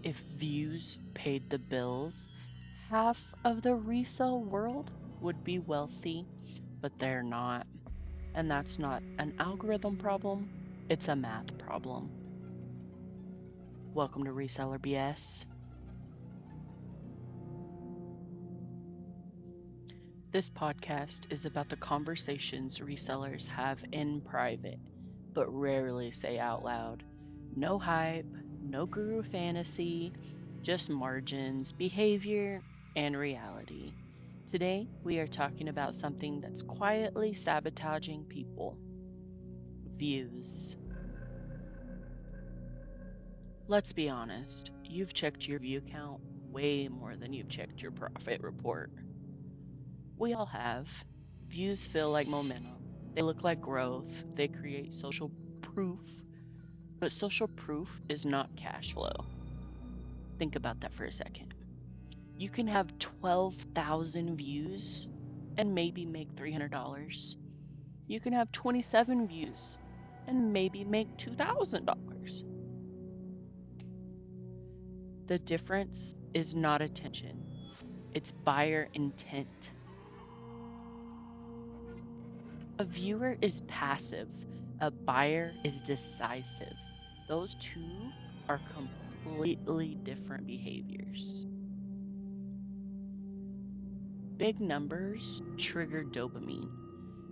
If views paid the bills, half of the resale world would be wealthy, but they're not. And that's not an algorithm problem, it's a math problem. Welcome to Reseller BS. This podcast is about the conversations resellers have in private, but rarely say out loud. No hype, no guru fantasy, just margins, behavior, and reality. Today, we are talking about something that's quietly sabotaging people: views. Let's be honest, you've checked your view count way more than you've checked your profit report. We all have. Views feel like momentum. They look like growth. They create social proof. But social proof is not cash flow. Think about that for a second. You can have 12,000 views and maybe make $300. You can have 27 views and maybe make $2,000. The difference is not attention, it's buyer intent. A viewer is passive, a buyer is decisive. Those two are completely different behaviors. Big numbers trigger dopamine.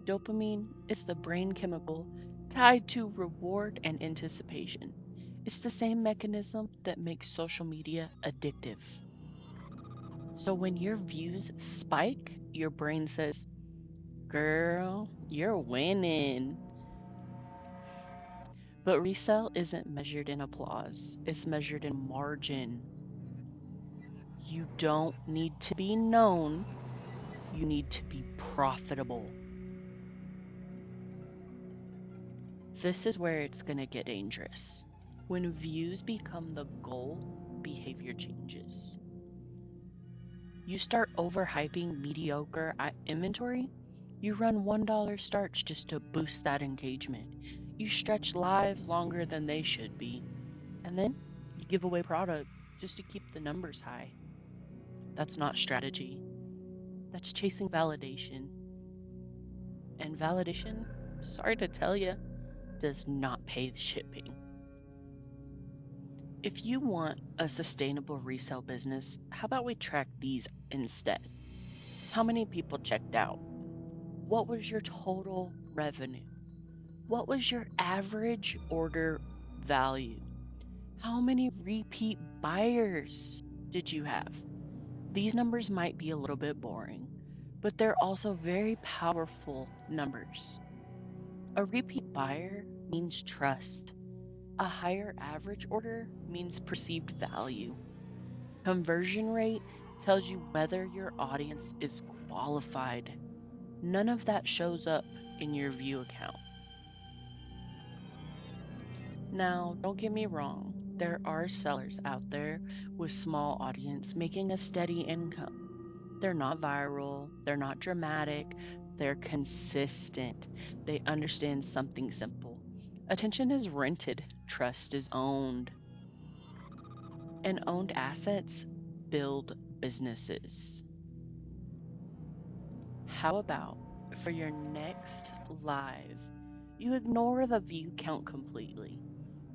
Dopamine is the brain chemical tied to reward and anticipation. It's the same mechanism that makes social media addictive. So when your views spike, your brain says, "Girl, you're winning." But resale isn't measured in applause, it's measured in margin. You don't need to be known, you need to be profitable. This is where it's going to get dangerous. When views become the goal, behavior changes. You start overhyping mediocre inventory, you run $1 starts just to boost that engagement. You stretch lives longer than they should be, and then you give away product just to keep the numbers high. That's not strategy. That's chasing validation. And validation, sorry to tell you, does not pay the shipping. If you want a sustainable resale business, how about we track these instead? How many people checked out? What was your total revenue? What was your average order value? How many repeat buyers did you have? These numbers might be a little bit boring, but they're also very powerful numbers. A repeat buyer means trust. A higher average order means perceived value. Conversion rate tells you whether your audience is qualified. None of that shows up in your view account. Now, don't get me wrong, there are sellers out there with small audience making a steady income. They're not viral, they're not dramatic, they're consistent. They understand something simple. Attention is rented, trust is owned. And owned assets build businesses. How about for your next live, you ignore the view count completely?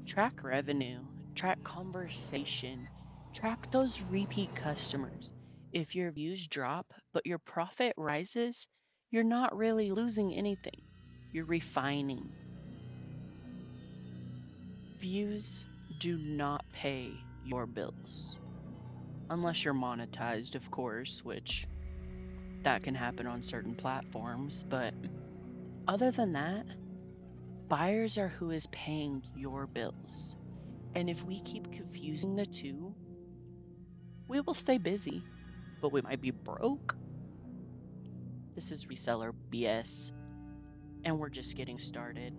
Track revenue, track conversation, track those repeat customers. If your views drop but your profit rises, you're not really losing anything. You're refining. Views do not pay your bills. Unless you're monetized, of course, which that can happen on certain platforms. But other than that, buyers are who is paying your bills. And if we keep confusing the two, we will stay busy, but we might be broke. This is Reseller BS, and we're just getting started.